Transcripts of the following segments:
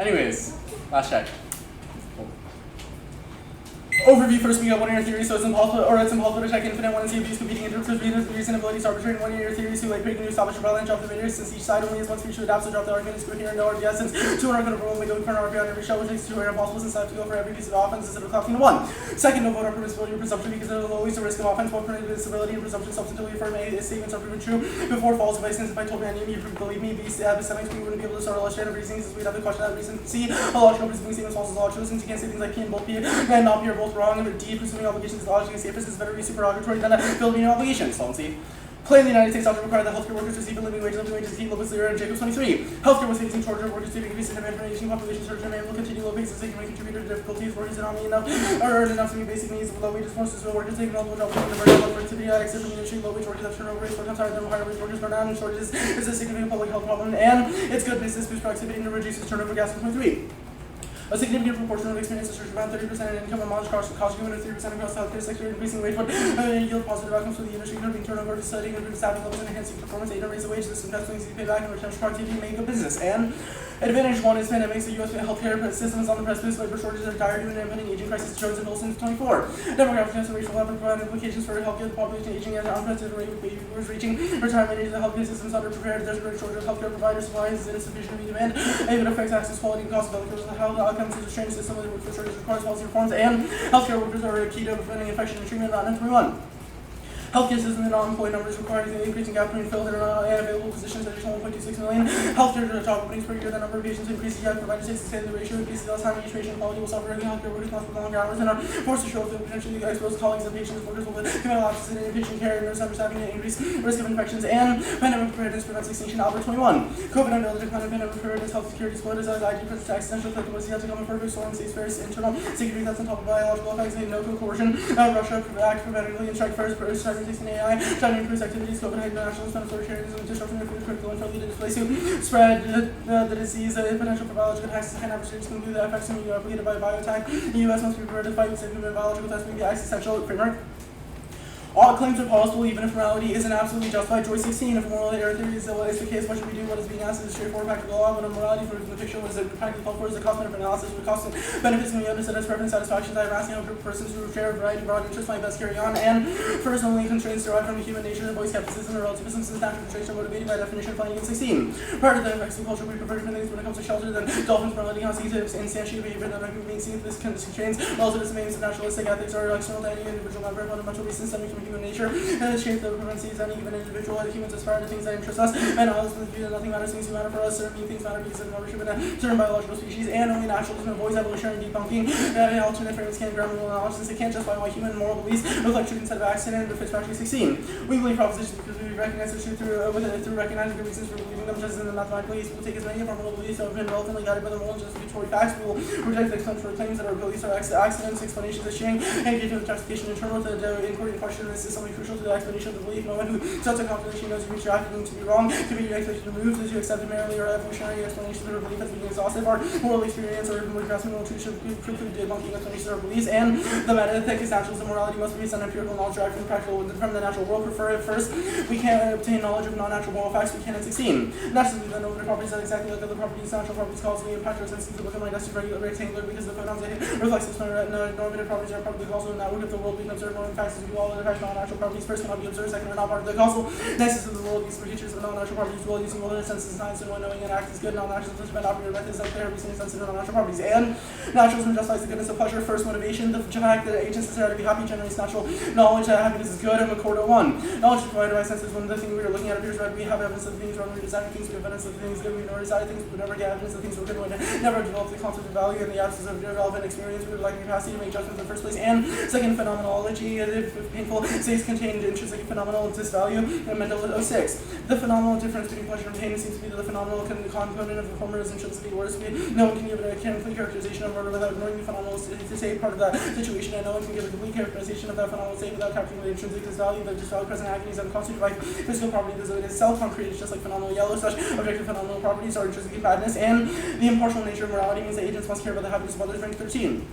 Anyways, last check. Overview first, we got one of your theories, so it's impossible to check infinite one and see if these competing interpretations of reasonability is arbitrary. One of your theories, who like breaking new establish a balance, drop the variance, since each side only has one feature adapt, so drop the argument is coherent, no RPS, since two are not going to roll, we go for an RPS on every shell, which makes two impossible, since I have to go for every piece of offense instead of collecting one. Second, no vote on permissibility or presumption, because there is always a risk of offense, both permissibility and presumption substantively affirm A statements are proven true before false. If I told me I knew you believe me, B epistemics, we wouldn't be able to start a illustrative reasoning, since we'd have the question that reason. C, a logical presuming statements false is logical, since you can't say things like P and both P and not P are both wrong, and D, presuming obligations is logically safe, this is better be supererogatory than a Philippine obligation. So let's see. Claim the United States ought to require that healthcare workers receive a living wages keep levels clear in Jacob 23. Healthcare was facing shortage of workers due to increase in information population surge and will continue low paces that can contribute to difficulties. Workers are not enough or earn enough to meet basic needs of low wages forces. So workers taking all the jobs in the very low productivity, except from the industry, low wage workers have turnover rates, workers higher than higher wage workers burn down, and shortages is a significant public health problem, and it's good business boosts productivity and reduces turnover gas 23. A significant proportion of experience is around 30% in income and mileage cost given to 3% across the healthcare sector, increasing wage would yield positive outcomes for the industry, curbing turnover, studying improving staffing levels, and enhancing performance, aid and raise the wage system, that's easy payback and retention productivity, make a business. And advantage one is pandemics, the U.S. healthcare system is on the precipice, labor shortages are dire due to an impending aging crisis, shows in since 24. Demographic transformation will have profound implications for healthcare, the population aging at an unprecedented rate with baby boomers reaching retirement age. The healthcare system is underprepared, there's a great shortage of healthcare providers, supply is insufficient to meet demand, and it affects access, quality, and cost of healthcare. How the outcomes of the training system of the workforce shortage requires policy reforms, and healthcare workers are key to preventing infection and treatment around 21. Healthcare system and non-employed numbers requiring an increasing gap between filled and available positions, additional 1.26 million. Healthcare job openings per year, the number of patients increases, yet providers takes the ratio increases, less time each patient quality will suffer, and healthcare workers must work longer hours and are forced to show up to potentially expose colleagues and patients. Workers will commit lapses in patient care and nurse understaffing and increase risk of infections, and pandemic preparedness prevents extinction. Albert 21. COVID under the decline of pandemic preparedness, health security split as IG presents existential threat to was yet to come in perfect storm, states various internal security threats on top of biological effects, no coercion, Russia act preventively and strike first, starting 16 AI. China increased activities, Copenhagen nationalism, and authoritarianism, disruption of critical and to displace who spread the disease, potential for biological attacks, and adversaries can include the effects of replicated by bioattack. The U.S. must be prepared to fight with biological tests being the existential framework. All claims are possible, even if morality isn't absolutely justified. Joy 16, if moral error theory is the case, what should we do? What is being asked is a straightforward practical law, but a morality for the picture was a practically called for is a cost-benefit analysis with cost and benefits when we understand as preference satisfaction. I am asking how persons who share a variety of broad interests might best carry on, and first, only constraints derived from human nature, avoid skepticism or relativism, since natural constraints are motivated by definition finding in 16. Prior to the effects of culture, we prefer different things when it comes to shelter than dolphins, morality, constitutes instantiate behavior that being seen this constraints. Relativism means naturalistic ethics are external to any individual member, fundamental reasons stemming from human nature. And the shape that prevents any given individual, the humans aspire to things that interest us, and others with the view that nothing matters, things matter for us, certain things matter because of membership in a certain biological species, and only naturalism avoids evolutionary debunking, alternate frames can't ground rule knowledge, since they can't justify why human moral beliefs reflect truth instead of accident, but Fitzpatrick 16. We believe propositions because we recognize the truth through recognizing the reasons for believing them, just as in the mathematical case, we will take as many of our moral beliefs that have been relevantly guided by the moral and justificatory facts. We will reject the explanatory claims that our beliefs are accidents, explanations of sharing, and give to the justification internal to the inquiry in question. This is something crucial to the explanation of the belief. No one who sets a calculation knows you reach your acting to be wrong, to be your expectation to move, to accept it merely or evolutionary explanations of our belief as being exhaustive, or moral experience or more grasping moral truth should preclude debunking explanations of our beliefs. And the meta-ethic is naturalism. Morality must be based on empirical knowledge derived from the natural world. Prefer it first. We can't obtain knowledge of non-natural moral facts. We can at 16. Naturally, the normative properties that exactly like other properties, natural properties causally impact our senses to become like dusty rectangular because the photons reflects this normative properties are probably causal in that work. If the world we can observe normative facts as we do all other facts, non-natural properties first cannot be observed, second are not part of the causal nexus of the world. These features of non-natural properties will using all their senses, science, and when knowing and act is good. Non-natural depend operative methods out there, reasoning sensitive non-natural properties. And naturalism justifies the goodness of pleasure. First motivation, the fact that agents desire to be happy generates natural knowledge that happiness is good. And McCord 1. Knowledge provided by senses when the thing we are looking at appears right. We have evidence of things wrong. We desire things. We have evidence of things good. We know desire things. We never get evidence of things we're good. We never develop the concept of value in the absence of relevant experience. We would like the capacity to make judgments in the first place. And second, phenomenology. If painful states contained intrinsic phenomenal disvalue and mental 06. The phenomenal difference between pleasure and pain seems to be that the phenomenal component of the former is intrinsically worse. No one can give a complete characterization of murder without knowing the phenomenal state part of that situation, and no one can give a complete characterization of that phenomenal state without capturing the intrinsic disvalue, the disvalue present agonies, and constituted by physical property. It is self-concrete. It's just like phenomenal yellow. Such objective phenomenal properties are intrinsic badness, and the impartial nature of morality means that agents must care about the happiness of others. Rank 13.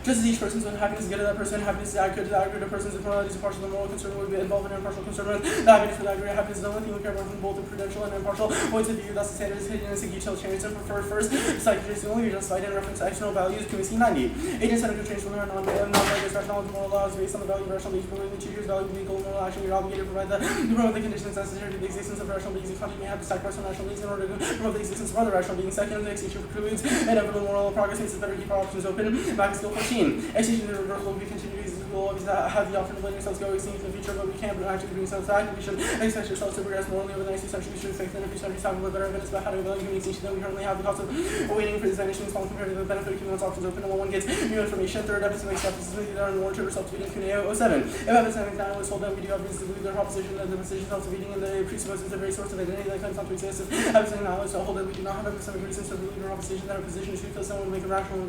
Just as each person's own happiness is good to that person, happiness is accurate to the aggregate of persons, if morality is impartial, the moral concern would be involved in impartial concern. The happiness for the aggregate happiness is the only thing we care about from both the prudential and impartial points of view. Thus, the standard is hedonistic utilitarianism preferred first. Psychology is only justified in reference to external values. QC 90. Agents center constraints from their non-negative rational moral laws based on the value of rational beings. Promoting the teacher's value of legal moral action, you're obligated to provide the conditions necessary to the existence of rational beings. The country may have to sacrifice some rational beings in order to promote the existence of other rational beings. Second, the extinction precludes inevitable moral progress, makes it better to keep our options open. Back to skill 14. Extinction is irreversible. We continue to always have the option of letting ourselves go extinct in the future, but we can't actually bring ourselves back. We should expect ourselves to progress morally over the next few centuries. We should expect that in a few centuries time with better evidence about how to avoid human extinction than we currently have. The cost of waiting for this vanishing small compared to the benefit of keeping those options open and one gets new information. Third, epistemic skepticism is either unwarranted or self-defeating. Cuneo 07. If epistemic denial is told that we do have reason to believe their proposition that the position self-defeating and the presupposes the very source of identity that claims not to exist. If epistemic denial is to hold that we do not have epistemic reasons to believe their proposition that our position is truthful, someone would make a rational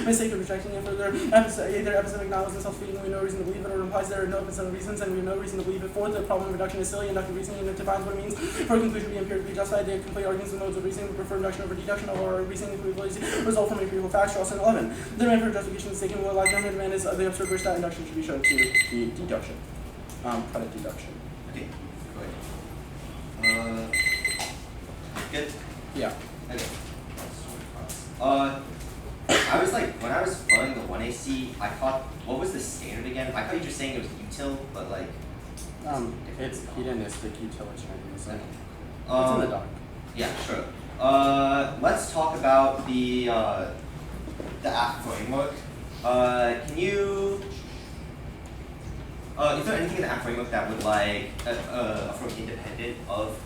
mistake of rejecting it further. Either epistemic denial is self-defeating, we have no reason to believe it, or implies there are no epistemic reasons, and we have no reason to believe it. Fourth, the problem of reduction is silly. Inductive reasoning and it defines what it means for a conclusion to be empirically justified. They complete arguments and modes of reasoning. We prefer induction over deduction, or reasoning capabilities result from empirical facts. Charleston 11. The demand for justification is taken. What lies down the demand is the absurd wish that induction should be shown to be deduction. Credit deduction. Okay, go ahead. Good? Yeah. Okay. I was like, when I was following the 1AC, I thought, what was the standard again? I thought you were just saying it was util, but like... It's hedonistic utilitarianism. It's in the doc. Yeah, sure. Let's talk about the app framework. Can you... is there anything in the app framework that would like affirm independent of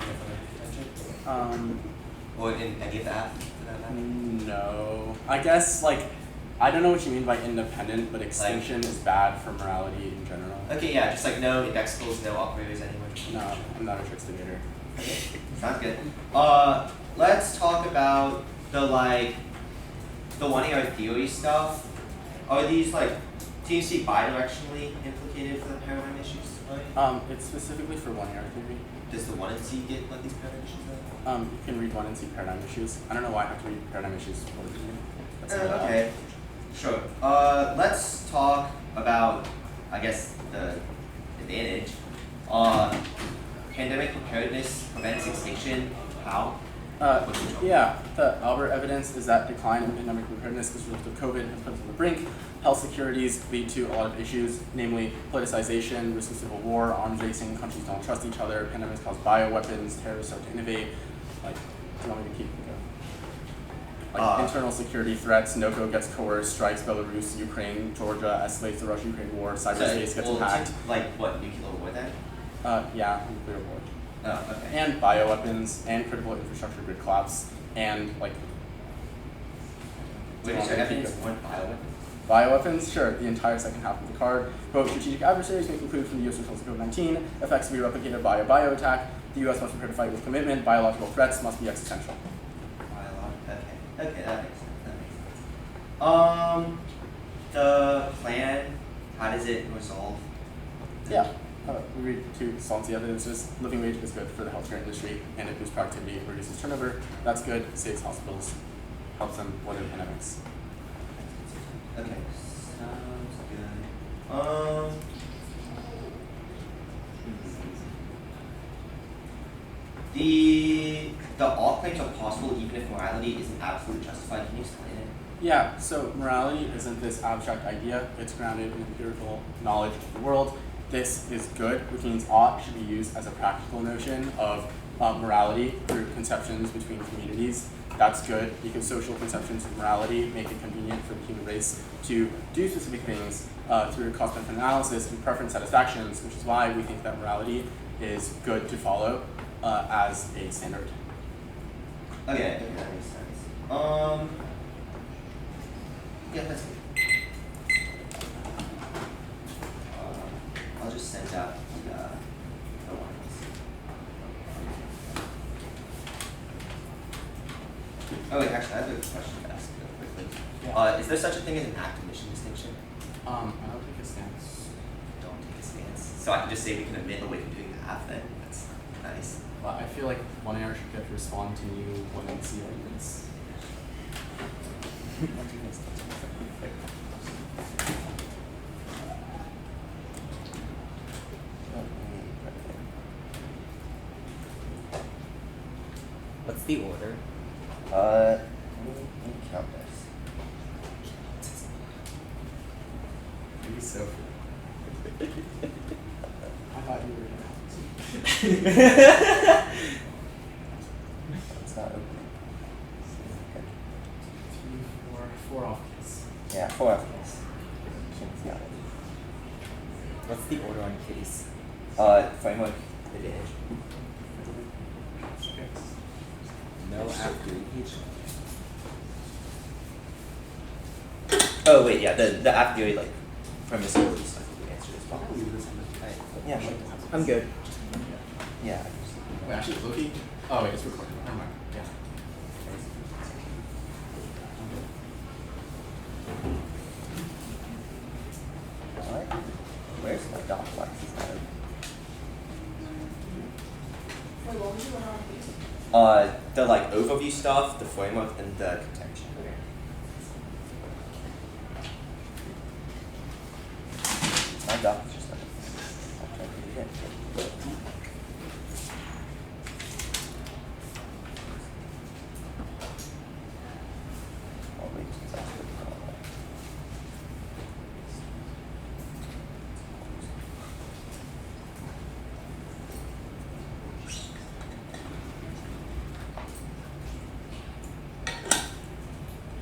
intervention? Or in any of the apps? No. I guess, like, I don't know what you mean by independent, but extinction is bad for morality in general. Okay, yeah, just like no indexicals, no operators anywhere. No, I'm not a trickstigator. Okay, sounds good. Let's talk about the 1AR theory stuff. Are these like, do you see bidirectionally implicated for the paradigm issues? It's specifically for 1AR theory. Does the 1NC get like these paradigm issues? You can read 1NC paradigm issues. I don't know why I have to read paradigm issues for you. Okay, sure. Let's talk about, I guess, the advantage. Pandemic preparedness prevents extinction. How? Yeah, the Albert evidence is that decline in pandemic preparedness as a result of COVID has put us on the brink. Health securities lead to a lot of issues, namely politicization, risk of civil war, arms racing, countries don't trust each other, pandemics cause bioweapons, terrorists start to innovate. Like, do you want me to keep going? Like internal security threats, NOCO gets coerced, strikes Belarus, Ukraine, Georgia, escalates the Russia-Ukraine war, cyberspace gets hacked. Like what, nuclear war then? Yeah, nuclear war. Oh, okay. And bioweapons, and critical infrastructure grid collapse, and like... Wait, is there evidence of one bioweapon? Bioweapons, sure, the entire second half of the card. Quote, strategic adversaries may conclude from the U.S. response to COVID-19, effects to be replicated by a bio attack. The U.S. must prepare to fight with commitment. Biological threats must be existential. Okay, that makes sense. The plan, how does it resolve? Yeah. We read two salty evidences. Living wage is good for the healthcare industry, and it boosts productivity, reduces turnover. That's good, saves hospitals, helps them weather pandemics. Okay, sounds good. The all claims are possible even if morality isn't absolutely justified. Can you explain it? Yeah, so morality isn't this abstract idea. It's grounded in empirical knowledge of the world. This is good, which means ought should be used as a practical notion of morality through conceptions between communities. That's good because social conceptions of morality make it convenient for the human race to do specific things through cost-benefit analysis and preference satisfactions, which is why we think that morality is good to follow as a standard. Okay, that makes sense. Yeah, that's good. I'll just send out the ones. Oh wait, actually, I have a question to ask real quickly. Yeah. Is there such a thing as an act omission distinction? I don't take a stance. Don't take a stance. So I can just say we can admit away from doing the half then? That's nice. Well, I feel like 1AR should get to respond to new 1NC arguments. What's the order? Let me count this. Maybe so. I thought you were gonna. It's not opening. Okay. 4 off case. Yeah, 4 after this. Got it. What's the order on case? Framework. Advantage. No after each. Oh wait, yeah, the app theory like permissibility stuff we answered as well. Yeah, sure. I'm good. Yeah. Wait, actually, Loki. Oh wait, it's recording. Never mind. Yeah. Alright. Where's my dot flex? The like overview stuff, the framework, and the contention. My doc is just like I'm trying to do it. Oh wait, it's actually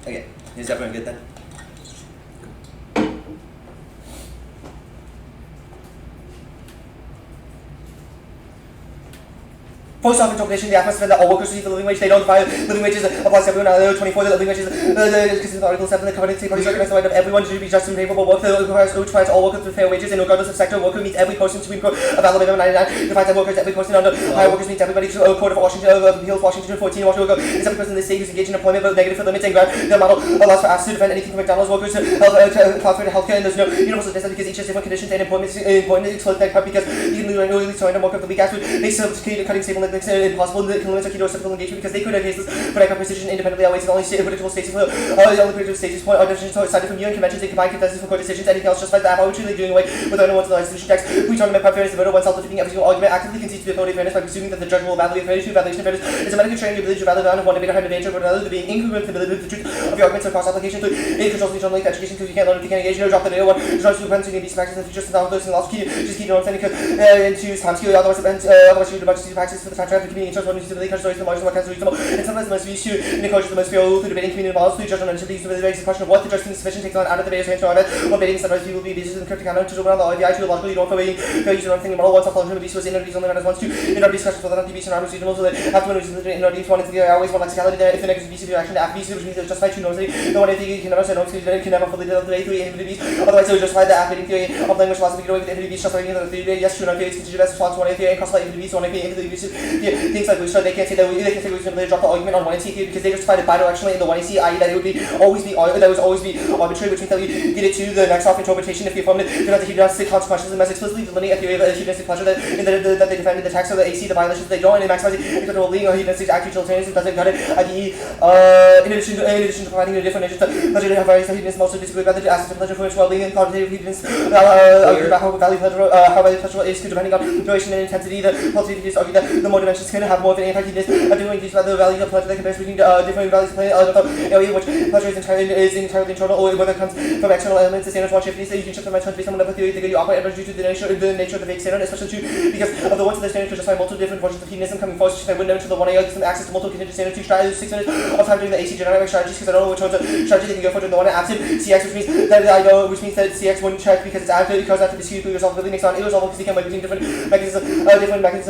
okay, is everyone good then? Post office interpretation, the atmosphere that all workers receive the living wage, they don't define living wages applies to everyone. 24, the living wages, Article 7, the covenant parties recognize the right of everyone to be just and favorable work, which provides all workers with fair wages, and regardless of sector, worker meets every person Supreme Court of Alabama 99, defines that workers, every person under higher workers meets everybody, Court of Washington, Appeals, Washington 14, Washington, is every person in the state who's engaged in employment, but negative for limits and grant. The model allows for us to defend anything from McDonald's workers to healthcare, and there's no universal necessity because each has different conditions and employment explode that because you can literally surrender work of the weak ass food, makes cutting stable impossible. The limits are key to reciprocal engagement because they could have cases for that precision independently outweighs the only predictable stages for the only predictable stages point are definitions cited from UN conventions and combined consensus for court decisions. Anything else just like that, arbitrarily doing away with anyone to the solution text. We talk about fairness, the voter one self-defeating every single argument actively concedes to the authority of fairness by presuming that the judge will evaluate fairness. Evaluation of fairness is a medical training ability to value down of one debater having advantage over another, to being incongruent with the ability of the truth of your arguments across application to it controls the internal education because you can't learn if you can't engage. No drop the data one. There's no depends on these practices in the future. So now those lots key just keep your understanding and choose time skill. Otherwise you do a bunch of practices for the time traffic community interest one needs to really stories the margin what kinds of reasonable and sometimes the most used to encourage the most favorable to debating community models to judge on until these to raise the question of what the judgment is sufficient takes on out of the various range to orbit or debating sometimes people will be basis in cryptic counter to run on the IBI to a logical you don't fair use of thinking model once off the was in these only runners wants to in our discussions with another BC and arms reasonable so that after when we in our these one is the always one lexicality there if the next BC reaction to after BC which means it's justified to normally no one anything you can never say no can never fully develop the A3 into the beast otherwise it would justify the activating theory of language philosophy get away with the into the beast justifying the theory yes true enough it's considered as response to one theory and cross into the beast one into the beast things like we they can't say that they can say we should drop the argument on 1AC theory because they justify it bidirectionally in the 1AC, i.e. that it would be always be arbitrary, which means that you get it to the next off interpretation if you affirm it. They're not the hedonistic consequentialism as explicitly delineate a theory of hedonistic pleasure that they defend in the text of the AC, the violations they don't, and maximizing equitable being or hedonistic act utilitarianism doesn't cut it, i.e. in addition to providing a different nature to pleasure, they have various hedonism also disagree about the aspects of pleasure for which well-being and quantitative hedonism about how value pleasure is depending on duration and intensity. The qualitative argue that the more dimensions can have more of an anti-hedonism doing these about the value of pleasure that compares between different values of area which pleasure is entirely internal or whether it comes from external elements. The standards one shift these you can shift them based on whatever theory they you operate due to the nature of the vague standard, especially true because of the ones of the standard to justify multiple different versions of hedonism coming forward which I wouldn't know until the one I give them access to multiple contingent standards to strategies 6 minutes of time doing the AC generic strategies because I don't know which ones of strategy they can go for during the one absent CX which means that I know which means that CX wouldn't check because it's after the dispute resolve really makes on irresolvable because they can work between different mechanisms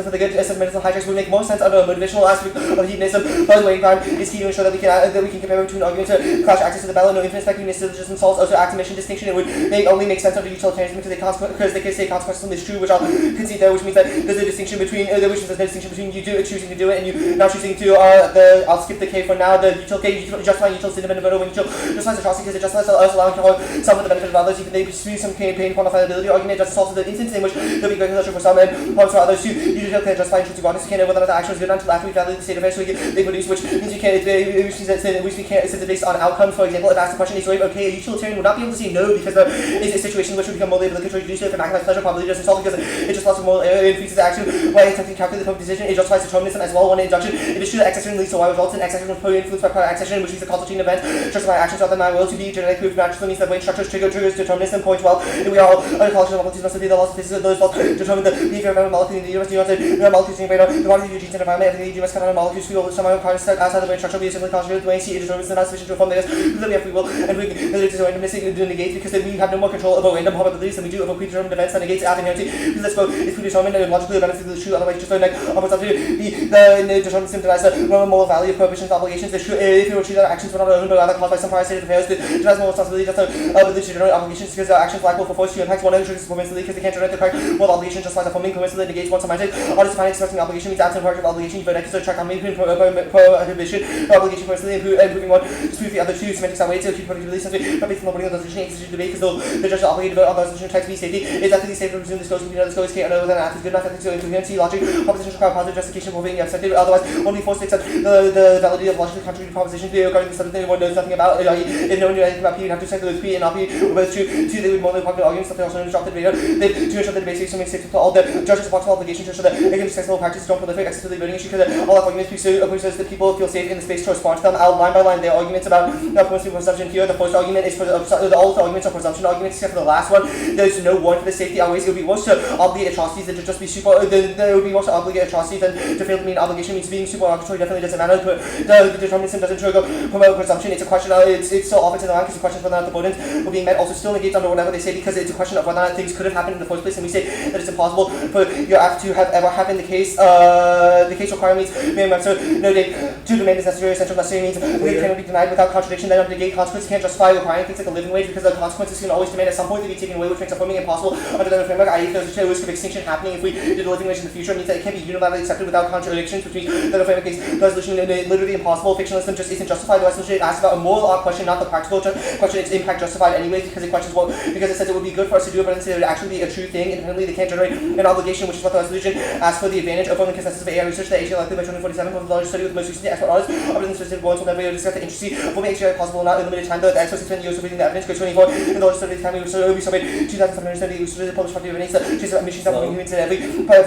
for the good mental hijacks would make more sense under a motivational aspect of hedonism. By the way, time is key to ensure that we can compare between arguments to crash access to the ballot. No infinite speculative syllogism solves also activation distinction. It would only make sense under utilitarianism because they can say consequentialism is true, which I'll concede there, which means that there's a distinction between you choosing to do it and you not choosing to. I'll skip the K for now. The util K justifying util's independent voter when util justifies atrocity because it justifies us allowing to hold some of the benefit of others. Even they pursue some campaign quantifiability argument. Just also the instance in which there'll be great pleasure for some and harms for others too. Util can justify intrinsic honest can't know whether or not the action was good until after we validate the state eventually they produce, which means we can't, since it's based on outcomes. For example, if asked the question, okay, a utilitarian would not be able to say no because there is a situation in which we become more able to control to do so. If it maximizes pleasure, probably doesn't solve because it just lots of moral error, increases the action. Why attempting to calculate the perfect decision, it justifies determinism as well. One induction, it is true that X action leads to Y results, and X action was probably influenced by prior X action, which means the consulting event justify actions rather than my will to be genetic proof naturally means that brain structures triggers determinism. Point 12, we are all unconscious of molecules must be the laws of physics. Those laws determine the behavior of every molecule in the universe. Molecules in the brain, the body of your genes and environment, everything you must cut on molecules feel somehow outside the brain structure. We are simply conscious of the way see it determines not sufficient to inform the us that we have free will, and we it is randomness to negate because then we have no more control over random probabilities than we do over predetermined events that negates ab inherently. Because let's go, it's predetermined and logically benefits true, otherwise just like almost up to the determinism denies the moral value of prohibitions and obligations. It's true if we were treated our actions were not owned but rather caused by some prior state of affairs, it denies moral responsibility just ability to generate obligations because our actions lack will for force to impact one another triggers permissively because they can't generate the correct moral obligation just like forming permissively negates one semantic. Artists find expressing obligation means absent part of obligation, but exercise track on making prohibition obligation permissively improving one, dispute the other two semantics are way to keep productivity essentially, but based on the wording of the resolution, exercise debate because the judge is obligated to vote on the resolution type to be safety. Is that the safe to presume this goes can't know whether an act is good enough, ethics, incoherency, logic, propositions require positive justification for being accepted, otherwise only forced to accept the validity of logically contradictory propositions regarding the subject that one knows nothing about. If no one knew anything about P, you'd have to check that it was P and not P, or both true. Two, they would more than popular arguments that they also disrupt the debate. They to ensure the debate makes safe to all the judges' possible obligation to ensure that against sensible practice don't proliferate excessively voting issue because all arguments presupposes that people feel safe in the space to respond to them. Out line by line, their arguments about permissive presumption here. The first argument is for all the arguments are presumption arguments except for the last one. There's no warrant for the safety outweighs. It would be worse to obligate atrocities than to just be super. It would be worse to obligate atrocities than to fail to mean obligation means being super arbitrary definitely doesn't matter. The determinism doesn't trigger promote presumption. It's a question. It's still off into the line because the question of whether or not the burdens were being met also still negates under whatever they say because it's a question of whether or not things could have happened in the first place, and we say that it's impossible for your act to have ever happened. The case requirement means no date to demand is necessary. Essential necessary means it cannot be denied without contradiction. Then negate consequences can't justify requiring things like a living wage because the consequences can always demand at some point to be taken away, which makes affirming impossible under the framework. I.e., there's a risk of extinction happening if we did a living wage in the future. It means that it can't be unilaterally accepted without contradictions, which means that the framework makes the resolution literally impossible. Fictionalism just isn't justified. The resolution asks about a moral question, not the practical question. Its impact justified anyway because it questions what because it says it would be good for us to do it, but instead it would actually be a true thing. Independently, they can't generate an obligation, which is what the resolution asks for. The advantage of the consensus of AI research that HL likely by 2047 from the largest study with the most recent expert artists. Other than specific ones will never be able to discuss the intricacy of what makes AI possible not in limited time. The experts spent years reading the evidence. Grade 24 in the largest study of the time we surveyed 2,770 researchers published 50 evidence that traces emissions of humans in every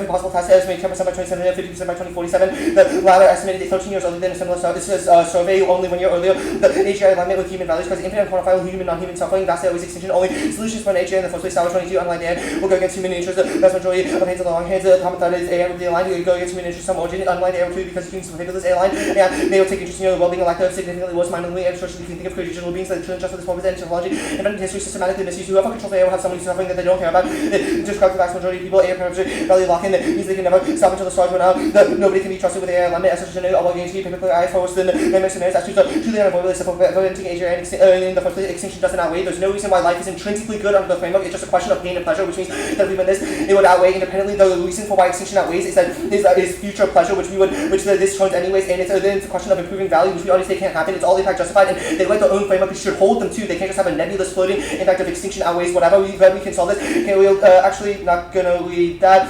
possible task. Estimated 10% by 2017 and 50% by 2047. The latter estimated 13 years earlier than a similar survey only 1 year earlier. The HI alignment with human values because infinite quantifiable human non-human suffering. That's always extinction. Only solutions for an HI in the first place. Tower 22, unlike AI, will go against human interests. The vast majority of hands on the long hands. The common thought is AI will be aligned. It will go against human interests. Some origin, unlike AI too, because humans will this AI line. And they will take interest in your well-being, lack of significantly worse mindedly and socially. If you think of created digital beings that Trinh just for this purpose and technology, and history systematically misuse. Whoever controls AI will have someone who's suffering that they don't care about. It describes the vast majority of people. AI parameters value lock-in that means they can never stop until the stars run out. Nobody can be trusted with AI alignment as such a new obligation. Typically, AI force than memory scenarios as truly unavoidably simple preventing AI in the first place. Extinction doesn't outweigh. There's no reason why life is intrinsically good under the framework. It's just a question of pain and pleasure, which means that if we win this, it would outweigh independently. The reason for why extinction outweighs is that is future pleasure, which this turns anyways, and it's a question of improving value, which we already say can't happen. It's all impact justified, and they write their own framework. We should hold them to. They can't just have a nebulous floating impact of extinction outweighs whatever. We can solve this. Okay, we'll actually not gonna read that.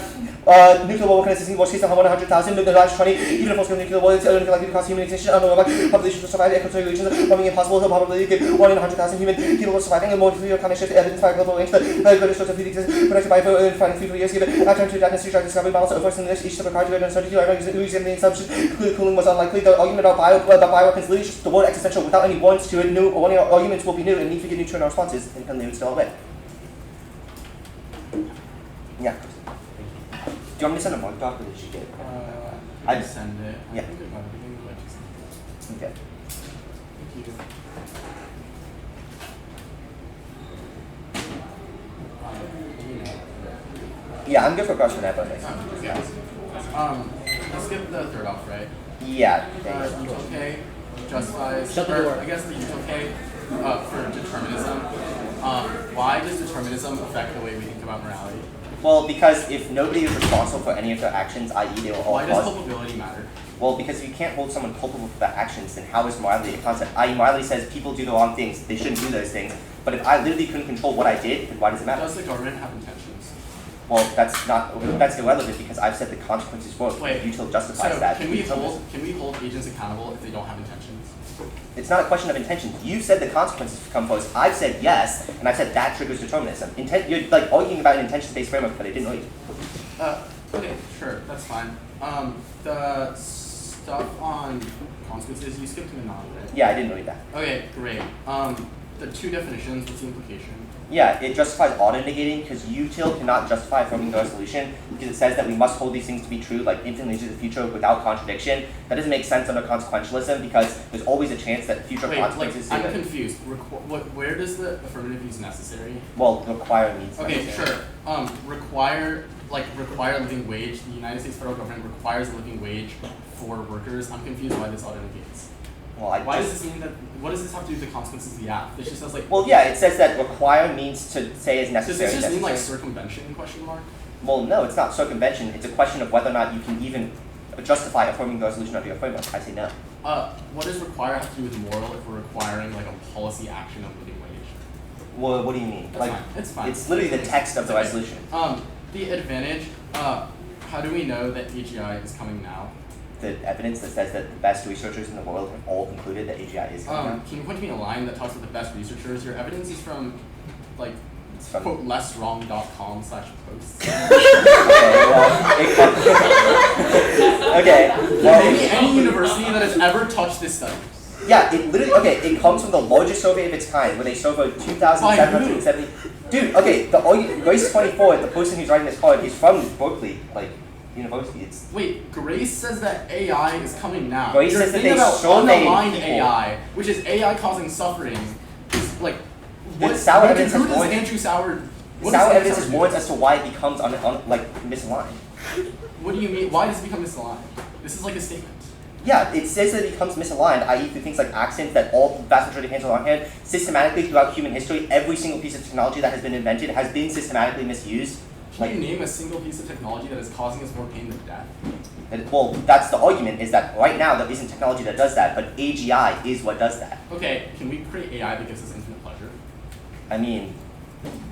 Nuclear war can exist in worst case of 100,000, the large 20, even if full-scale nuclear war is only likely to cause human extinction. Population will survive equatorial regions, becoming impossible. So probably 1 in 100,000 human people will surviving, and more clear conditions evidence by global range. The greatest source of food exists, protected by fighting food for years. Given after to that necessary drug discovery balance of first in this, each step required to get uncertainty. Using the assumption cooling was unlikely. The argument about bioweapons literally just the word existential without any warrants to it. New arguments will be new, and need to get neutral responses, and they would still away. Yeah. Do you want me to send a mark doc or did you get it? I'd send it. Yeah. I think it might be. Okay. Thank you. Yeah, I'm good for question that, but Yeah. Let's get the third off, right? yeah. Okay justifies. Shut the door. I guess the okay for determinism. Why does determinism affect the way we think about morality? Well, because if nobody is responsible for any of their actions, i.e. they will all Why does culpability matter? Well, because if you can't hold someone culpable for their actions, then how is morality a concept? I.e. morality says people do the wrong things, they shouldn't do those things. But if I literally couldn't control what I did, then why does it matter? Does the government have intentions? Well, that's irrelevant because I've said the consequences work. Wait, Util justifies so that. can we hold agents accountable if they don't have intentions? It's not a question of intention. You said the consequences come first. I've said yes, and I've said that triggers determinism. You're like arguing about an intention-based framework, but I didn't know you. Okay, sure, that's fine. The stuff on consequences, you skipped to the non, right? Yeah, I didn't know you that. Okay, great. The two definitions, what's the implication? Yeah, it justifies auto-negating because util cannot justify affirming the resolution because it says that we must hold these things to be true, like infinitely into the future without contradiction. That doesn't make sense under consequentialism because there's always a chance that future consequences. I'm confused. Where does the affirmative use necessary? Well, require means. Okay, necessary. sure. Require living wage. The United States federal government requires a living wage for workers. I'm confused why this auto-negates. Well, Why does this mean that? What does this have to do with the consequences of the act? This just says like. Well, yeah, it says that require means to say is necessary. Does this just mean like circumvention ? Well, no, it's not circumvention. It's a question of whether or not you can even justify affirming the resolution of your framework. I say no. What does require have to do with moral if we're requiring like a policy action of living wage? Well, what do you mean? That's fine. It's fine. It's literally the text of the resolution. The advantage. How do we know that AGI is coming now? The evidence that says that the best researchers in the world have all concluded that AGI is coming now. Can you point to me a line that talks about the best researchers? Your evidence is from, like, From quote lesswrong.com/posts. Okay, well, Maybe any university that has ever touched this study. yeah, it literally, it comes from the largest survey of its kind, where they surveyed 2,770. Dude, okay, Grace 24, the person who's writing this card, is from Berkeley, like, university. Wait, Grace says that AI is coming now. Grace You're says that thinking they about surveyed unaligned people. AI, which is AI causing suffering. Is like, Dude, sour evidence who has does warrant- Andrew Sauer? what Sour does evidence Andrew is Sauer warrants do? as to why it becomes misaligned. What do you mean? Why does it become misaligned? This is like a statement. Yeah, it says that it becomes misaligned, i.e. through things like accents that all the vast majority of hands on our hand, systematically throughout human history, every single piece of technology that has been invented has been systematically misused. Can you name a single piece of technology that is causing us more pain than death? Well, that's the argument, is that right now there isn't technology that does that, but AGI is what does that. Okay, can we create AI that gives us infinite pleasure? I mean,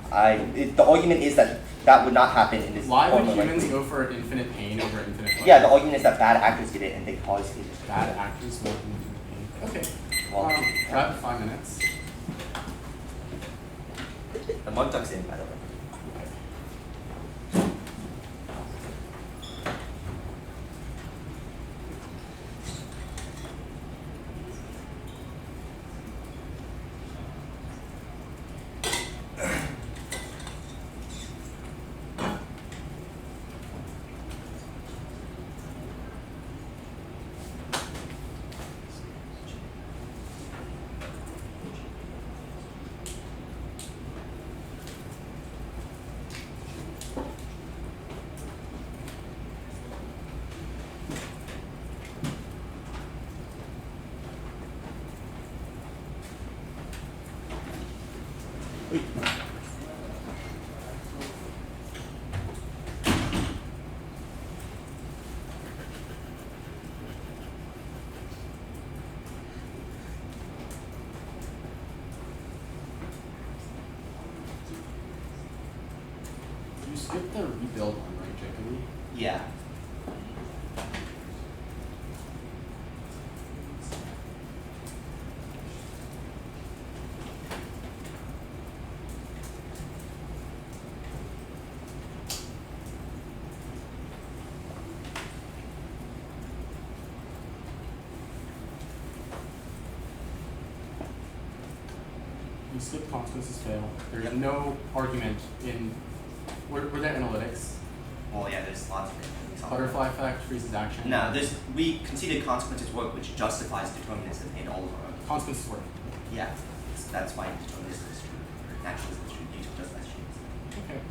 the argument is that that would not happen in this Why would form of humans like, go for infinite pain over infinite pleasure? Yeah, the argument is that bad actors get it and they cause it. Bad actors want infinite pain. Okay. Well, Rapid 5 minutes. the mug duck's in, by the way. You skipped the rebuild one, right, Jacoby? Yeah. You skipped consequences fail. There's no argument in. Were there analytics? Well, yeah, there's lots of things. Butterfly effect, freezes action. No, we conceded consequences work, which justifies determinism in all of our arguments. Consequences work. Yeah, that's why determinism is true. Naturalism is true. Util justifies true. Okay.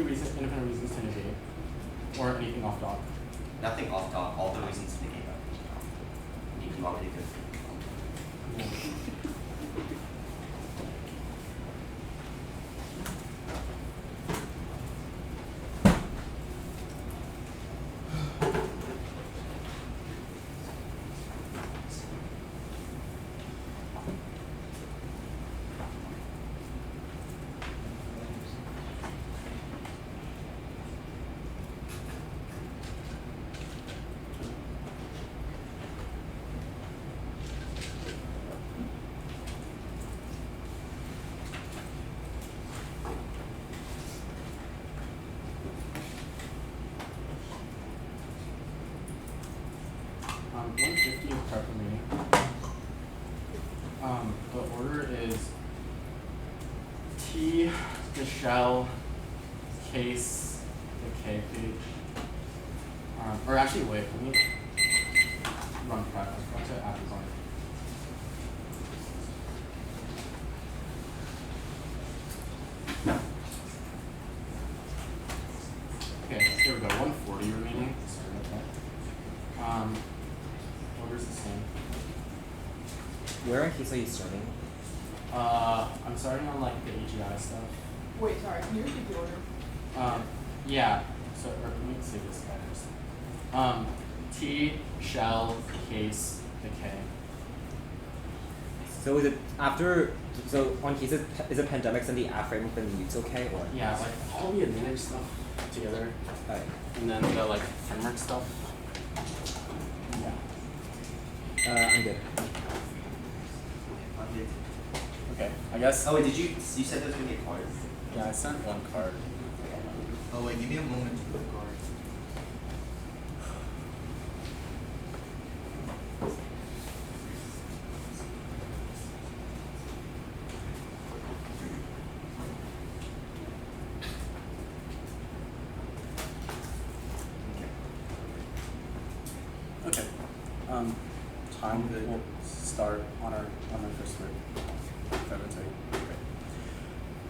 independent reasons to negate? Or anything off doc? Nothing off top, all the reasons to negate that. You want me to go? The order is T, the shell, case, the K page. Or actually, wait, let me run practice. I was going to add this on. Okay, here we go. 140 remaining. Order's the same. Where in case are you starting? I'm starting on like the AGI stuff. Wait, sorry, can you repeat the order? Yeah. So, or let me say this guy first. T, shell, case, the K. So is it after? So on cases, is it pandemics and the app framework and the util K or? Yeah, like all the advantage stuff together, Alright. and then the like framework stuff. Yeah. I'm good. Okay. I guess. Oh wait, you said there was gonna be a card? Yeah, I sent one card. Oh wait, give me a moment to put the card. Okay. Time we'll start on our first group.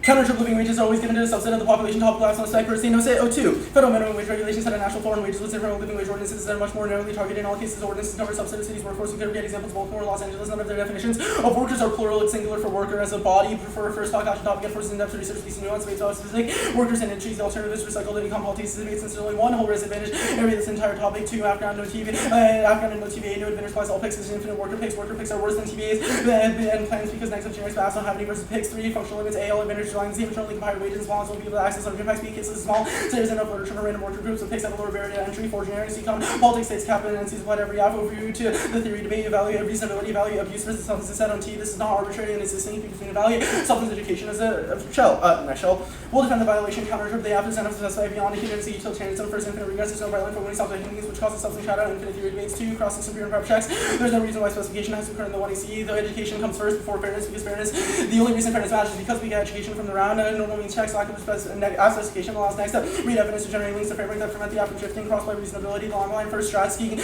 Counter to living wages are always given to a subset of the population top class on spec first. Say 02. Federal minimum wage regulations set a national floor on wages with federal living wage ordinances that are much more narrowly targeted. In all cases, ordinances cover a subset of cities' workforce. We could get examples of Baltimore, Los Angeles. None of their definitions of workers are plural. It's singular for worker as a body. Prefer first talk action topic. Get forces in depth research. These nuance based on specific workers and industries. Alternatives recycled income politics debates. Since there's only one whole disadvantage area this entire topic. 2. Afghan no TV. Afghan and no TVA. No advantage plus all picks is infinite worker picks. Worker picks are worse than TVAs and plans because next of generic fast don't have any versus picks. 3. Functional limits. All advantage lines. Internally compiled wages and small will be able to access on impact speed cases small. So there's enough literature for random worker groups with picks have a lower barrier to entry. 4. Generics econ. Politics states cap and NCs applied every half overview to the theory debate value of reasonability value abuse versus substance is set on T. This is not arbitrary and it's distinct between a value. Substance education is a shell. Nutshell. We'll defend the violation counter to the after send of specify beyond hedonistic utilitarianism. First, infinite regress is no violent for winning stops things which causes substance shadow. Infinite theory debates. 2. Crossing superior and prep checks. There's no reason why specification has to occur in the 1AC. The education comes first before fairness because fairness. The only reason fairness matters is because we get education from the round. Normal means checks. Lack of specification allows next step. Read evidence to generate links to framework that prevent the after drifting. Cross by reasonability. The long line first. Stratsky.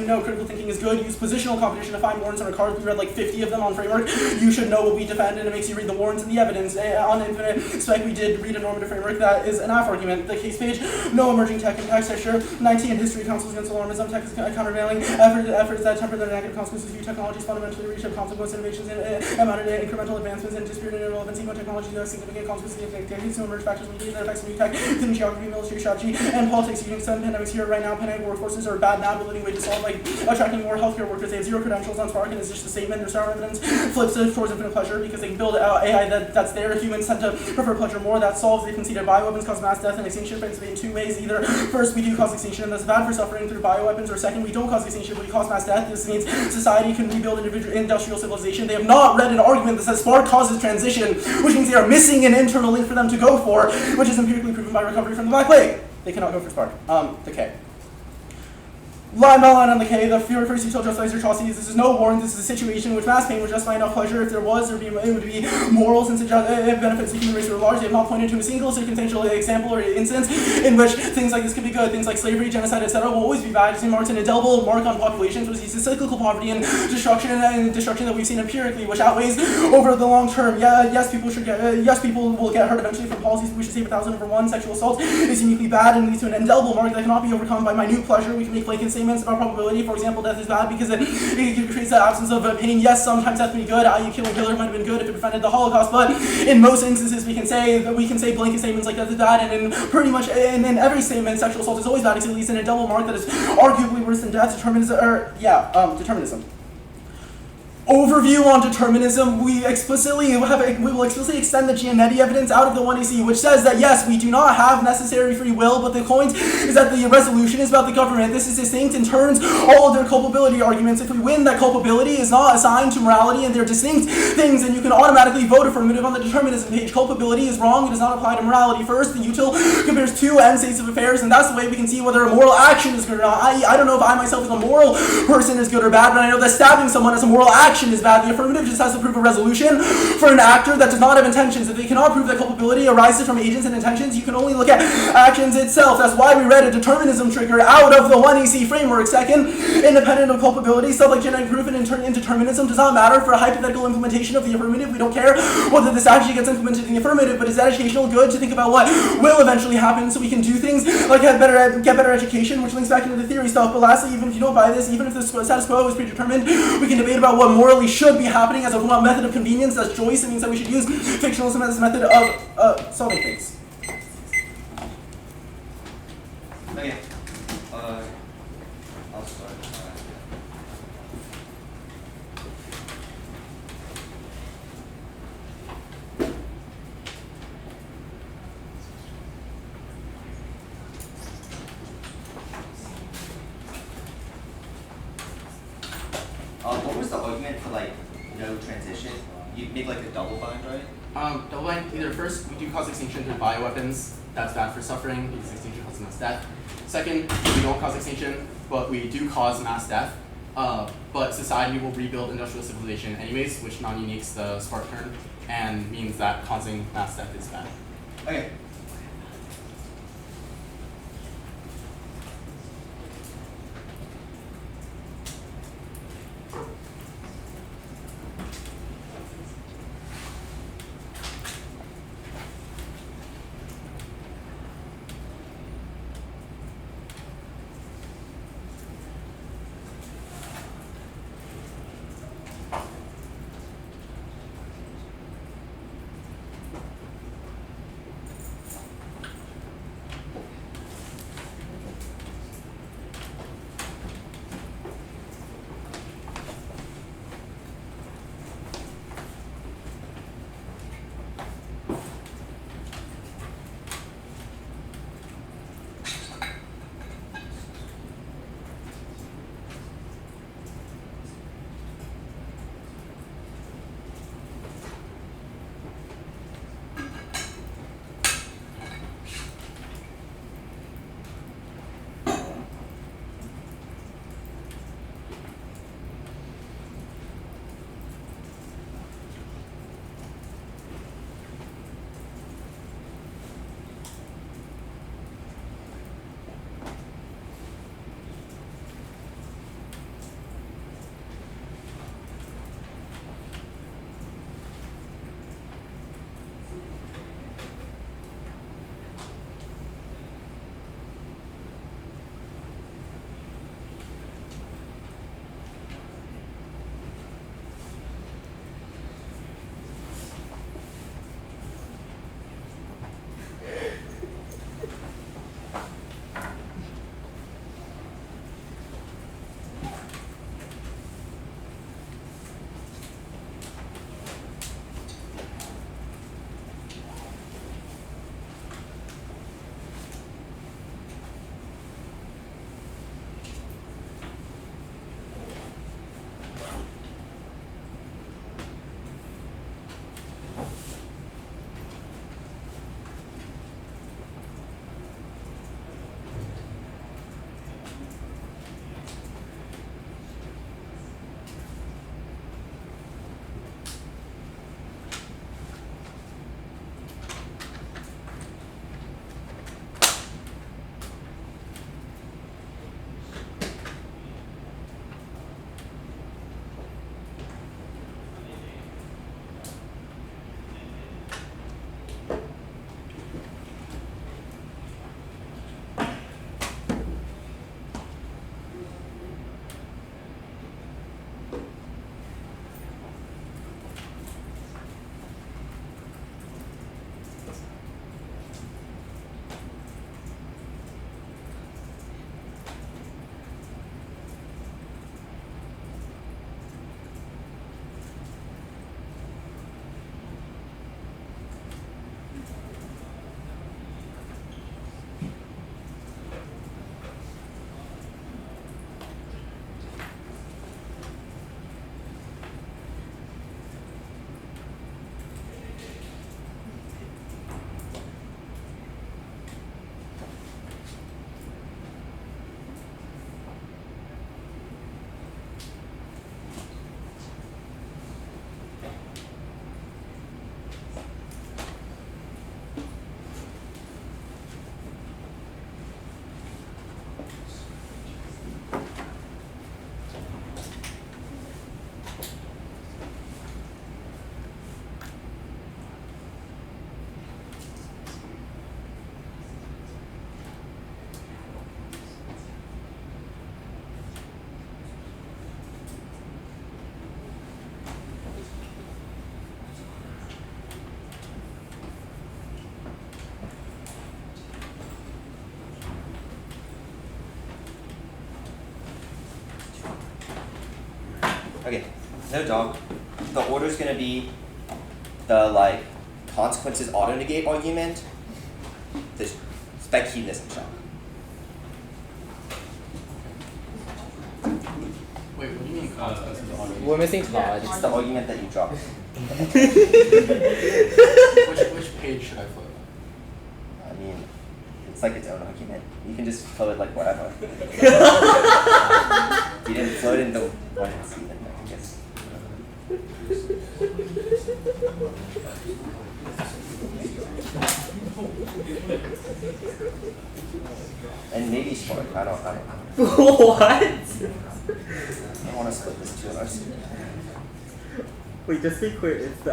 No critical thinking is good. Use positional competition to find warrants on a card. We read like 50 of them on framework. You should know what we defend, and it makes you read the warrants and the evidence. On infinite spec, we did read a normative framework that is an AF argument. The case page. No emerging tech impacts. Sure. 19 history councils against alarmism. Tech is countervailing. Efforts that temper the negative consequences. View technologies fundamentally reshape consequence innovations and mounted incremental advancements in disputed and irrelevant technology. There are significant consequences of activities to emerge factors mediate that affects new tech, including geography, military strategy, and politics. You can send pandemics here right now. Pandemic workforces are bad now, but living wages solve like attracting more healthcare workers. They have 0 credentials on Spark, and it's just a statement. There's no evidence. Flips it towards infinite pleasure because they can build AI that's there. Humans tend to prefer pleasure more. That solves. They conceded bioweapons cause mass death and extinction. Basically in 2 ways. Either first, we do cause extinction, and that's bad for suffering through bioweapons, or second, we don't cause extinction, but we cause mass death. This means society can rebuild individual industrial civilization. They have not read an argument that says Spark causes transition, which means they are missing an internal link for them to go for, which is empirically proven by recovery from the Black Plague. They cannot go for Spark. The K. Line by line on the K, the first detail justifies atrocities. This is no warrant. This is a situation in which mass pain would justify enough pleasure. If there was, it would be moral, since it benefits the human race at large. They have not pointed to a single circumstantial example or instance in which things like this could be good. Things like slavery, genocide, etc. will always be bad. It marks an indelible mark on populations, which is the cyclical poverty and destruction that we've seen empirically, which outweighs over the long term. Yes, people will get hurt eventually from policies. We should save 1,000 over 1. Sexual assault is uniquely bad and leads to an indelible mark that cannot be overcome by minute pleasure. We can make blanket statements about probability. For example, death is bad because it creates the absence of pain. Yes, sometimes death can be good. I.e., killing Hitler might have been good if it prevented the Holocaust. But in most instances, we can say blanket statements like death is bad, and in pretty much in every statement, sexual assault is always bad because it leads to an indelible mark that is arguably worse than death. Determinism. Overview on determinism. We will explicitly extend the Giannetti evidence out of the 1AC, which says that yes, we do not have necessary free will, but the point is that the resolution is about the government. This is distinct and turns all of their culpability arguments. If we win, that culpability is not assigned to morality and they're distinct things, and you can automatically vote affirmative on the determinism page. Culpability is wrong, it does not apply to morality. First, the util compares two end states of affairs, and that's the way we can see whether a moral action is good or not. I don't know if I myself as a moral person is good or bad, but I know that stabbing someone as a moral action is bad. The affirmative just has to prove a resolution for an actor that does not have intentions. If they cannot prove that culpability arises from agents and intentions, you can only look at actions itself. That's why we read a determinism trigger out of the 1AC framework. Second, independent of culpability, stuff like genetic proof and indeterminism does not matter for a hypothetical implementation of the affirmative. We don't care whether this actually gets implemented in the affirmative, but it's educational good to think about what will eventually happen so we can do things like get better education, which links back into the theory stuff. But lastly, even if you don't buy this, even if the status quo is predetermined, we can debate about what morally should be happening as a method of convenience. That's Joyce. It means that we should use fictionalism as a method of solving things. Okay. I'll start. What was the argument for like no transition? You make like a double bind, right? Double bind, either first, we do cause extinction through bioweapons. That's bad for suffering, because extinction causes mass death. Second, we don't cause extinction, but we do cause mass death. But society will rebuild industrial civilization anyways, which non-uniques the spark term, and means that causing mass death is bad. Okay. No dog. The order is going to be the like consequences auto-negate argument, the spec hedonism shock. Wait, what do you mean consequences of auto-negate? We're missing Todd. It's the argument that you dropped. Which page should I flip? I mean, it's like its own argument. You can just float it like whatever. You didn't float in the one and see then I guess. And maybe short. I don't know. What? I want to split this 2 of us. Wait, just be clear. It's the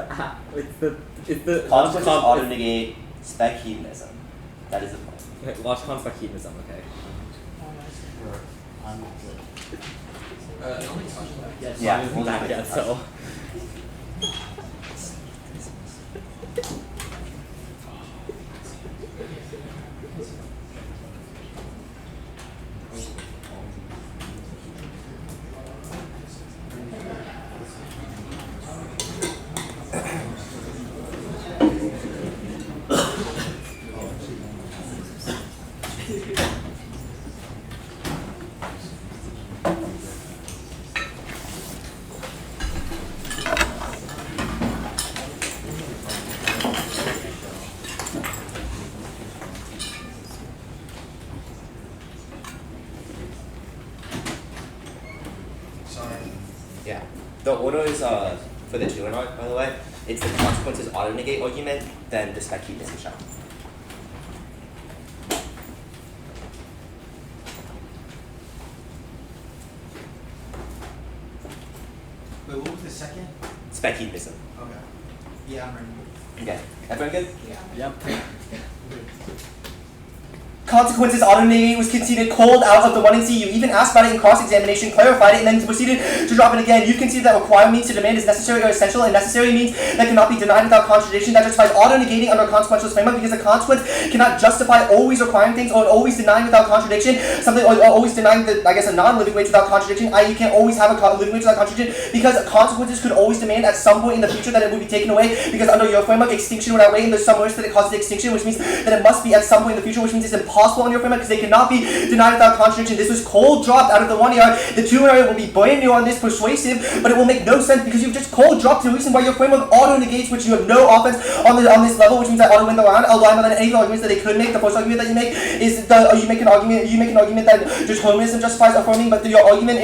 Consequences auto-negate spec hedonism. That is the point. Okay, watch concept hedonism. Okay. Yes. Yeah, we'll Not do it. yet. So. Yeah. The order is for the 2 and arc, by the way. It's the consequences auto-negate argument, then the spec hedonism shock. Wait, what was the second? Spec hedonism. Okay. Yeah, I'm ready. Okay. Everyone good? Yeah. Yep. Consequences auto-negate was conceded cold out of the 1 and C. You even asked about it in cross-examination, clarified it, and then proceeded to drop it again. You conceded that require means to demand is necessary or essential, and necessary means that cannot be denied without contradiction. That justifies auto-negating under a consequentialist framework because the consequence cannot justify always requiring things or always denying without contradiction. Something or always denying the, I guess, a non-living wage without contradiction. I.e., you can't always have a living wage without contradiction because consequences could always demand at some point in the future that it would be taken away because under your framework, extinction would outweigh, and there's some risk that it causes extinction, which means that it must be at some point in the future, which means it's impossible on your framework because they cannot be denied without contradiction. This was cold dropped out of the 1 yard. The 2 yard will be brand new on this, persuasive, but it will make no sense because you've just cold dropped the reason why your framework auto-negates, which you have no offense on this level, which means that auto win the round. Alignment than any of the arguments that they could make. The first argument that you make is you make an argument that determinism justifies affirming, but your argument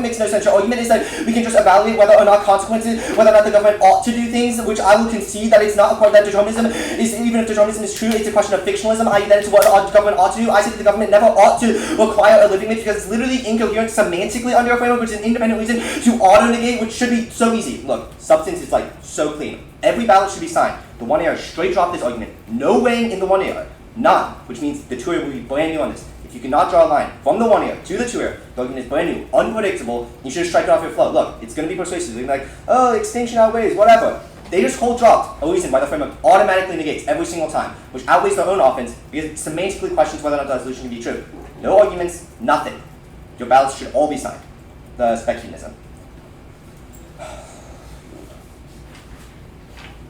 makes no sense. Your argument is that we can just evaluate whether or not consequences, whether or not the government ought to do things, which I will concede that it's not a part that determinism is, even if determinism is true, it's a question of fictionalism, i.e. that it's what the government ought to do. I say that the government never ought to require a living wage because it's literally incoherent semantically under your framework, which is an independent reason to auto-negate, which should be so easy. Look, substance is like so clean. Every ballot should be signed. The 1 yard straight drop this argument. No weighing in the 1 yard. None, which means the 2 yard will be brand new on this. If you cannot draw a line from the 1 yard to the 2 yard, the argument is brand new, unpredictable, you should strike it off your flow. Look, it's going to be persuasive. You're going to be like, oh, extinction outweighs, whatever. They just cold dropped a reason why the framework automatically negates every single time, which outweighs their own offense because it semantically questions whether or not the resolution can be true. No arguments, nothing. Your ballots should all be signed. The spec hedonism.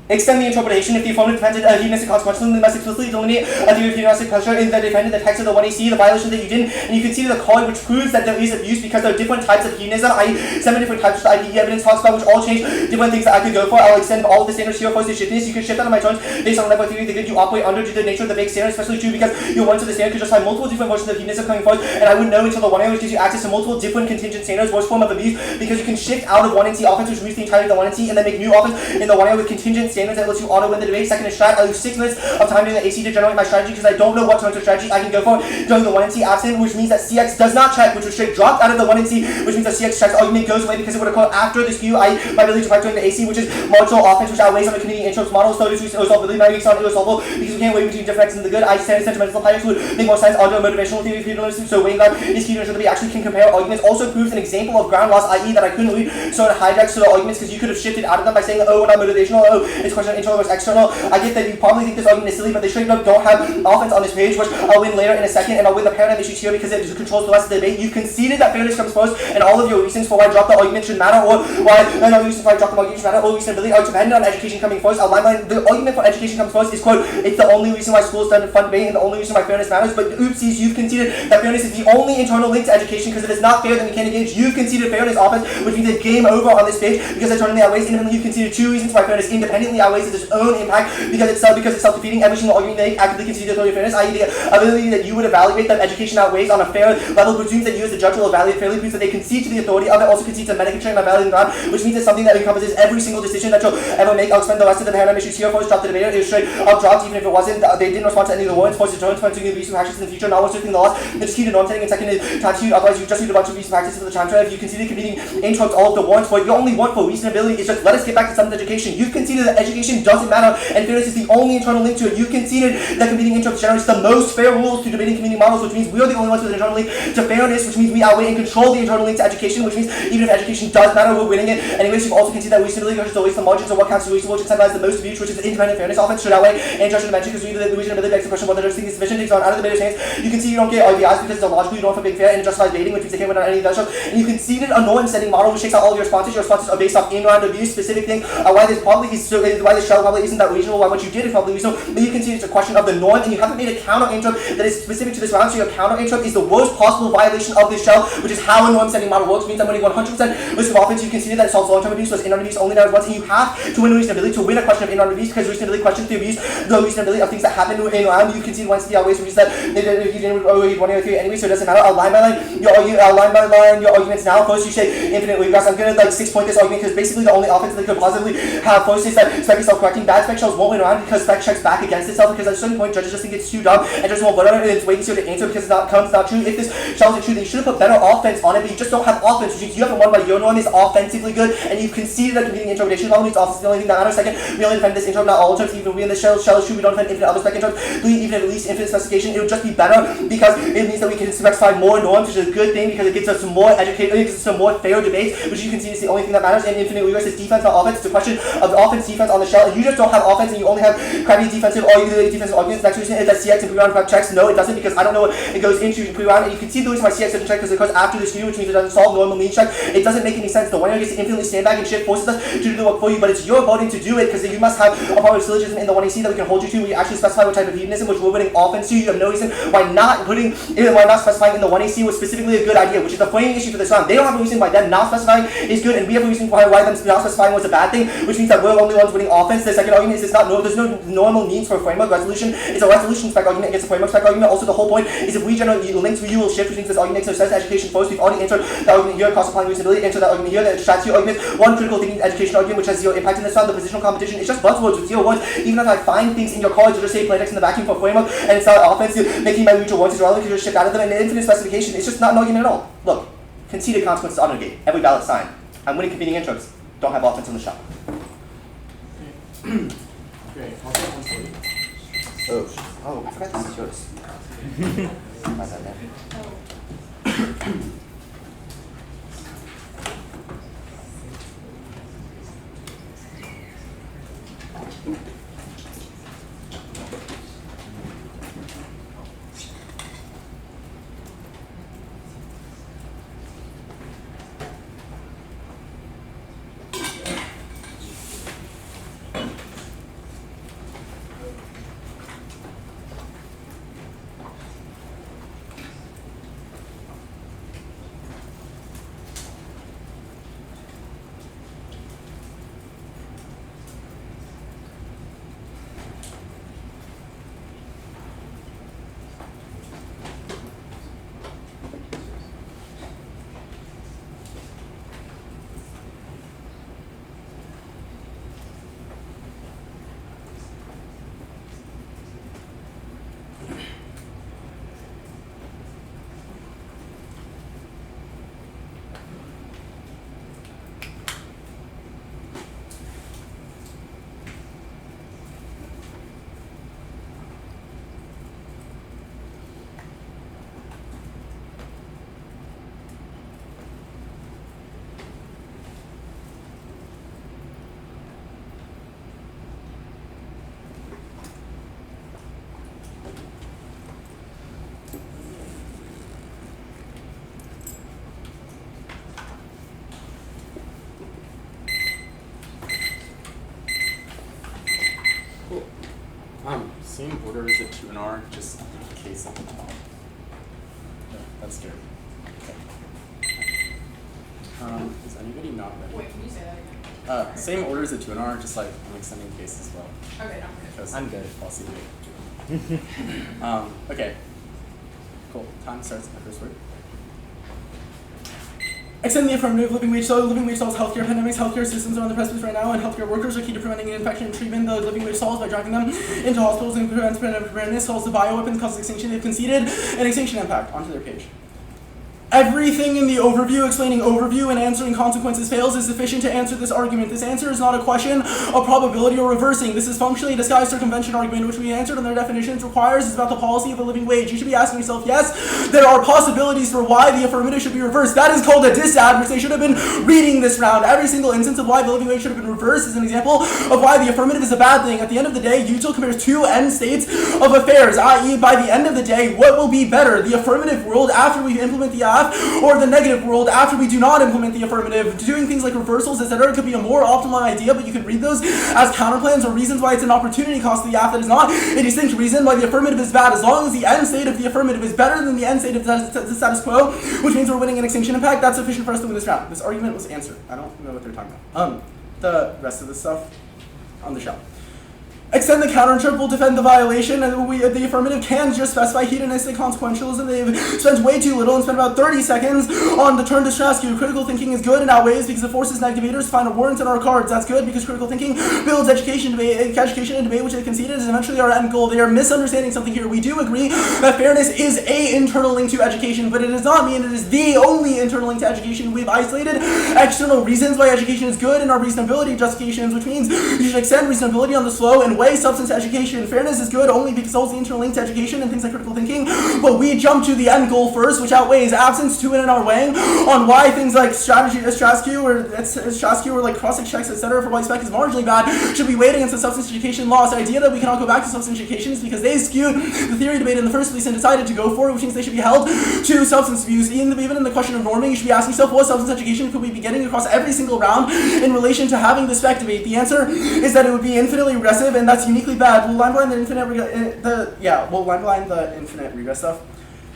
Extend the interpretation if the affirmative dependent hedonistic consequentialism must explicitly delineate a theory of hedonistic pleasure in the defendant, the text of the 1AC, the violation that you didn't, and you can see the card which proves that there is abuse because there are different types of hedonism, i.e. 7 different types of IPE evidence talks about which all change different things that I could go for. I'll extend all of the standards here first to shiftness. You can shift out of my terms based on level theory, the good you operate under due to the nature of the vague standard, especially true because your one to the standard could justify multiple different versions of hedonism coming forth, and I wouldn't know until the 1A, which gives you access to multiple different contingent standards, worst form of abuse, because you can shift out of 1NC offense, which removes the entirety of the 1NC, and then make new offense in the 1A with contingent standards that lets you auto win the debate. Second is strat. I lose 6 minutes of time during the AC to generate my strategy because I don't know what terms of strategy I can go for during the 1NC absent, which means that CX does not check, which was straight dropped out of the 1NC, which means that CX checks argument goes away because it would occur after the skew, i.e. my ability to fight during the AC, which is marginal offense, which outweighs on the Canadian interest model, so it is irresolvability, my weeks on irresolvable because we can't weigh between different X and the good. I stand sentimental pirates would make more sense under a motivational theory of hedonism, so weighing guard is key to ensure that we actually can compare arguments. Also proves an example of ground loss, i.e. that I couldn't read certain hijacks to the arguments because you could have shifted out of them by saying, oh, we're not motivational, oh, It's a question of internal versus external. I get that you probably think this argument is silly, but they straight up don't have offense on this page, which I'll win later in a second, and I'll win the paradigm issues here because it controls the rest of the debate. You conceded that fairness comes first, and all of your reasons for why drop the argument should matter, or why no reasons why drop the argument should matter, or reasonability are dependent on education coming first. I'll line the argument for education comes first is, quote, it's the only reason why schools stand in fund debate and the only reason why fairness matters, but oopsies, you've conceded that fairness is the only internal link to education, because if it's not fair, then we can't engage. You've conceded fairness offense, which means it's game over on this page, because internally outweighs independently. You've conceded two reasons why fairness independently outweighs its own impact, because it's self-defeating. Every single argument they actively concede the authority of fairness, i.e. the ability that you would evaluate that education outweighs on a fair level presumes that you as the judge will evaluate fairly, proves that they concede to the authority of it, also concedes to mitigation by validating ground, which means it's something that encompasses every single decision that you'll ever make. I'll spend the rest of the paradigm issues here. First, drop the debater. It was straight up dropped, even if it wasn't. They didn't respond to any of the warrants. Forced deterrence, point to abuse of practices in the future, not restricting the laws. They just keep the norm setting, and second is tattooed. Otherwise, you just need a bunch of abuse of practices for the time trial. If you conceded competing interrupts all of the warrants, but your only want for reasonability is just let us get back to some education. You've conceded that education doesn't matter, and fairness is the only internal link to it. You conceded that competing interrupts generates the most fair rules to debating community models, which means we are the only ones with an internal link to fairness, which means we outweigh and control the internal link to education, which means even if education does matter, we're winning it. Anyways, you've also conceded that reasonability is always the margins of what counts as reasonable, which incentivizes the most abuse, which is independent fairness. Offense should outweigh and judgment dimension, because we the reasonability begs the question whether this thing is sufficient. Takes on out of the debater's hands. You concede you don't get RBIs because it's illogical. You don't have being fair, and it justifies baiting, which means they can't win on any of that show. And you conceded a norm setting model which takes out all of your responses. Your responses are based off in-round abuse, specific thing. Why this probably is so, why this shell probably isn't that reasonable. Why what you did is probably reasonable. But you conceded it's a question of the norm, and you haven't made a counter interrupt that is specific to this round. So your counter interrupt is the worst possible violation of this shell, which is how a norm setting model works. Means I'm winning 100% risk of offense. You conceded that it solves long-term abuse, so it's in-round abuse only now once, and you have to win reasonability to win a question of in-round abuse, because reasonability questions the abuse, the reasonability of things that happen in round. You concede once the outweighs, which is that you didn't already 1 or 3 anyway, so it doesn't matter. I'll line by line your arguments now. First, you say infinite regress. I'm gonna 6-point this argument because basically the only offense they could possibly have first is that spec is self-correcting. Bad spec shells won't win around because spec checks back against itself, because at a certain point judges just think it's too dumb and just won't vote on it, and it's way easier to answer because it's not true. If this shell is true, they should have put better offense on it, but you just don't have offense, which means you haven't won by your norm is offensively good, and you've conceded that competing interpretation problem means offense is the only thing that matters. Second, we only defend this interrupt, not all terms. Even we in the shell is true, we don't defend infinite other spec interrupts. Even if at least infinite specification, it would just be better because it means that we can specify more norms, which is a good thing because it gets us some more educated, it gets us some more fair debates, which you can see is the only thing that matters. And infinite regress is defense, not offense. It's a question of the offense, defense on the shell, and you just don't have offense, and you only have crappy defensive arguments. Next reason is that CX and pre-round prep checks. No, it doesn't, because I don't know what it goes into pre-round, and you can see the reason why CX doesn't check because it goes after this view, which means it doesn't solve normal mean check. It doesn't make any sense. The winner gets to infinitely stand back and shit forces us to do the work for you, but it's your voting to do it, because you must have a part of syllogism in the 1AC that we can hold you to. We actually specify what type of hedonism, which we're winning offense to. You have no reason why not specifying in the 1AC was specifically a good idea, which is the framing issue for this round. They don't have a reason why them not specifying is good, and we have a reason why them not specifying was a bad thing, which means that we're the only ones winning offense. The second argument is there's no normal means for a framework resolution. It's a resolution spec argument against a framework spec argument. Also, the whole point is if we generate links for you will shift, which means this argument makes no sense. Education first. We've already entered the argument here, cross applying reasonability. Enter that argument here, the strategy argument. One critical thinking education argument, which has zero impact in this round. The positional competition is just buzzwords with 0 words. Even if I find things in your cards, you'll just say plaintext in the vacuum for framework, and it's not offense. Making my mutual words is relevant because you shift out of them, and the infinite specification is just not an argument at all. Look, conceded consequences auto-negate. Every ballot sign. I'm winning competing intros. Don't have offense on the shot. Great. I'll take 140. Oh, I forgot this is yours. How's that, man? Same order as the 2 and R, just in case of that's scary. Is anybody not ready? Wait, can you say that again? Same order as the 2 and R, just like I'm extending case as well. Okay, no, I'm good. Because I'm good. I'll see you. Okay. Cool. Time starts at my first word. Extend the affirmative. Living wage solves healthcare pandemics. Healthcare systems are on the precipice right now, and healthcare workers are key to preventing infection and treatment. The living wage solves by driving them into hospitals and prevents preparedness. Solves the bioweapons, causes extinction. They've conceded an extinction impact. Onto their page. Everything in the overview, explaining overview and answering consequences fails, is sufficient to answer this argument. This answer is not a question of probability or reversing. This is functionally a disguised circumvention argument, which we answered on their definitions requires is about the policy of a living wage. You should be asking yourself, yes, there are possibilities for why the affirmative should be reversed. That is called a disad, which they should have been reading this round. Every single instance of why the living wage should have been reversed is an example of why the affirmative is a bad thing. At the end of the day, util compares two end states of affairs, i.e. by the end of the day, what will be better, the affirmative world after we implement the AF, or the negative world after we do not implement the affirmative. Doing things like reversals, etc. could be a more optimal idea, but you could read those as counterplans or reasons why it's an opportunity cost of the AF that is not a distinct reason why the affirmative is bad. As long as the end state of the affirmative is better than the end state of the status quo, which means we're winning an extinction impact, that's sufficient for us to win this round. This argument was answered. I don't know what they're talking about. The rest of the stuff on the shelf. Extend the counter-interp will defend the violation, and the affirmative can just specify hedonistic consequentialism. They've spent way too little and spent about 30 seconds on the turn to Strasky. Critical thinking is good and outweighs because it forces negativators to find a warrant in our cards. That's good because critical thinking builds education and debate, which they conceded is eventually our end goal. They are misunderstanding something here. We do agree that fairness is a internal link to education, but it does not mean it is the only internal link to education. We've isolated external reasons why education is good in our reasonability justifications, which means you should extend reasonability on the slow and substance to education. Fairness is good only because it holds the internal link to education and things like critical thinking, but we jump to the end goal first, which outweighs absence to it in our weighing on why things like Strasky or like cross-check checks, etc. for why spec is marginally bad should be weighed against the substance education loss. The idea that we cannot go back to substance education is because they skewed the theory debate in the first place and decided to go for it, which means they should be held to substance abuse. Even in the question of norming, you should be asking yourself, what substance education could we be getting across every single round in relation to having the spec debate? The answer is that it would be infinitely regressive, and that's uniquely bad. We'll line blind the infinite regress stuff.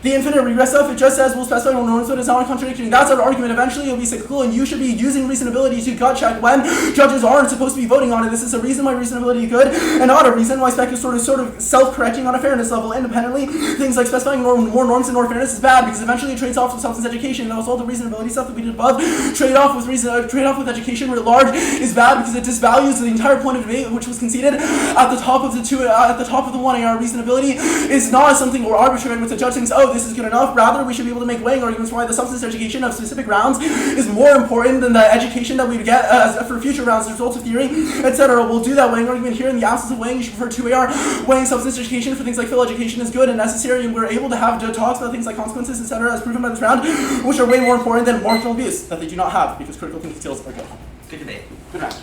The infinite regress stuff, it just says we'll specify no norms, but it's not a contradiction. That's our argument. Eventually it'll be cyclical, and you should be using reasonability to gut check when judges aren't supposed to be voting on it. This is a reason why reasonability is good, and not a reason why spec is sort of self-correcting on a fairness level. Independently, things like specifying more norms and more fairness is bad because eventually it trades off with substance education. That was all the reasonability stuff that we did above. Trade off with education writ large is bad because it disvalues the entire point of debate, which was conceded at the top of the 1AR. Reasonability is not something we're arbitrary in which the judge thinks, oh, this is good enough. Rather, we should be able to make weighing arguments for why the substance education of specific rounds is more important than the education that we would get for future rounds, the results of theory, etc. We'll do that weighing argument here. In the absence of weighing, you should prefer 2AR. Weighing substance education for things like fill education is good and necessary, and we're able to have talks about things like consequences, etc. as proven by this round, which are way more important than marginal abuse that they do not have because critical thinking skills are good. Good debate. Good match.